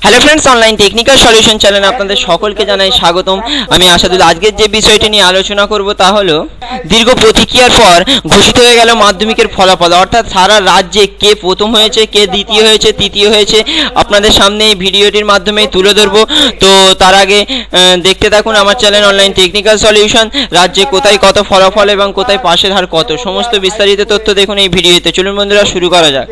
Hello friends, online technical solution চ্যানেলে আপনাদের সকলকে জানাই স্বাগতম। আমি আসাদুল। আজকের যে বিষয়টি নিয়ে আলোচনা করব তা হলো দীর্ঘ প্রতিক্রিয়ার পর ঘোষিত হয়ে গেল মাধ্যমিকের ফলাফল, অর্থাৎ সারা রাজ্যে কে প্রথম হয়েছে, কে দ্বিতীয় হয়েছে, তৃতীয় হয়েছে আপনাদের সামনে এই ভিডিওটির মাধ্যমে তুলে ধরবো। তো তার আগে দেখতে থাকুন আমার চ্যানেল অনলাইন টেকনিক্যাল সলিউশন। রাজ্যে কোথায় কত ফলাফল এবং কোথায় পাশের হার কত, সমস্ত বিস্তারিত তথ্য দেখুন এই ভিডিওতে। চলুন বন্ধুরা শুরু করা যাক।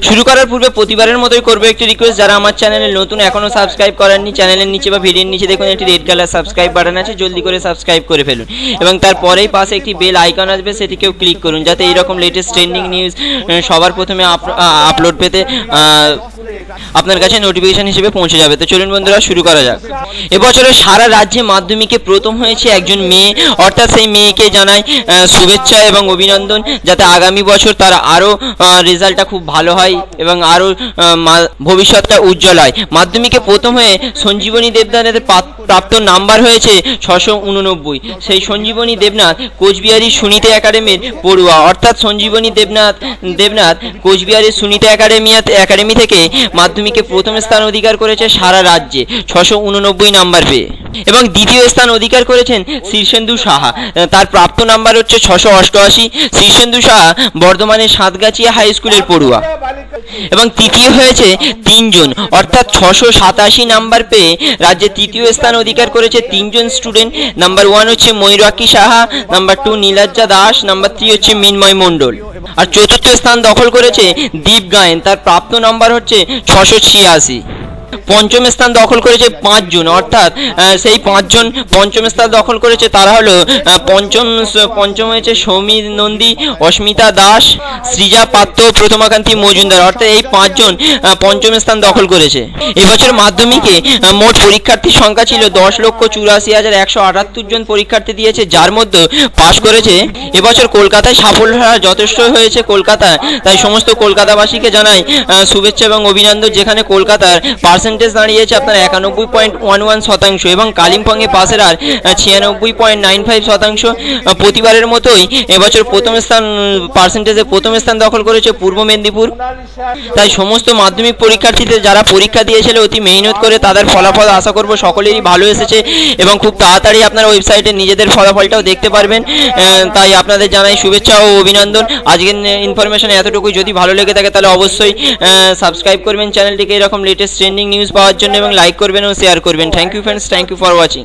শুরু করার পূর্বে প্রতিবারের মতোই করবো একটি রিকোয়েস্ট, যারা আমার চ্যানেলে নতুন এখনো সাবস্ক্রাইব করেননি, চ্যানেলের নিচে বা ভিডিওর নিচে দেখুন একটি রেড কালার সাবস্ক্রাইব বাটন আছে, জলদি করে সাবস্ক্রাইব করে ফেলুন এবং তারপরেই পাশে একটি বেল আইকন আসবে, সেটিকেও ক্লিক করুন যাতে এইরকম লেটেস্ট ট্রেন্ডিং নিউজ সবার প্রথমে আপলোড পেতে আপনার কাছে নোটিফিকেশন হিসেবে পৌঁছে যাবে। তো চলুন বন্ধুরা শুরু করা যাক। এবছরে সারা রাজ্যে মাধ্যমিকে প্রথম হয়েছে একজন মেয়ে, অর্থাৎ সেই মেয়েকে জানাই শুভেচ্ছা এবং অভিনন্দন, যাতে আগামী বছর তার আরও রেজাল্টটা খুব ভালো হয় এবং আরও ভবিষ্যৎটা উজ্জ্বল হয়। মাধ্যমিকে প্রথম হয়ে সঞ্জীবনী দেবনাথের প্রাপ্ত নাম্বার হয়েছে 689। সেই সঞ্জীবনী দেবনাথ কোচবিহারের সুনীতা একাডেমির পড়ুয়া, অর্থাৎ সঞ্জীবনী দেবনাথ কোচবিহারের সুনীতা একাডেমি থেকে মাধ্যমিকে প্রথম স্থান অধিকার করেছে সারা রাজ্যে 689 নাম্বার পেয়ে। এবং দ্বিতীয় স্থান অধিকার করেছেন শীর্ষেন্দু সাহা, তার প্রাপ্ত নাম্বার হচ্ছে 688। শীর্ষেন্দু সাহা বর্ধমানের সাতগাছিয়া হাই স্কুলের পড়ুয়া। এবং তৃতীয় হয়েছে তিনজন, অর্থাৎ 687 নাম্বার পেয়ে রাজ্যে তৃতীয় স্থান অধিকার করেছে তিনজন স্টুডেন্ট। নাম্বার 1 হচ্ছে ময়ূরাক্ষী সাহা, নাম্বার 2 নীলাজ্জা দাস, নাম্বার 3 হচ্ছে মিনময় মণ্ডল। আর চতুর্থ স্থান দখল করেছে দীপ গায়েন, তার প্রাপ্ত নাম্বার হচ্ছে 686। পঞ্চম স্থান দখল করেছে 5 জন, অর্থাৎ সেই 5 জন পঞ্চম স্থান দখল করেছে। তারা হলো পঞ্চম হয়েছে সৌমির নন্দী, অস্মিতা দাস, সৃজা পাত্র, প্রথমাকান্তি মজুমদার, অর্থাৎ এই 5 জন পঞ্চম স্থান দখল করেছে। এবছর মাধ্যমিকে মোট পরীক্ষার্থীর সংখ্যা ছিল 10,84,178 জন পরীক্ষার্থী দিয়েছে, যার মধ্যে পাশ করেছে। এবছর কলকাতায় সাফল্য যথেষ্ট হয়েছে কলকাতায়, তাই সমস্ত কলকাতাবাসীকে জানাই শুভেচ্ছা এবং অভিনন্দন। যেখানে কলকাতার পার্সেন্টেজ দাঁড়িয়েছে আপনার 91.11% এবং কালিম্পংয়ে পাশের আর 96.95%। প্রতিবারের মতোই এবছর প্রথম স্থান দখল করেছে পূর্ব মেদিনীপুর। তাই সমস্ত মাধ্যমিক পরীক্ষার্থীদের যারা পরীক্ষা দিয়েছিল অতি মেহনত করে তাদের ফলাফল আশা করব সকলেরই ভালো এসেছে এবং খুব তাড়াতাড়ি আপনারা ওয়েবসাইটে নিজেদের ফলাফলটাও দেখতে পারবেন। তাই আপনাদের জানাই শুভেচ্ছা ও অভিনন্দন। আজকের ইনফরমেশন এতটুকুই। যদি ভালো লেগে থাকে তাহলে অবশ্যই সাবস্ক্রাইব করবেন চ্যানেলটিকে এরকম লেটেস্ট ট্রেন্ডিং নিউজ পাওয়ার জন্য এবং লাইক করবেন ও শেয়ার করবেন। Thank you friends, thank you for watching.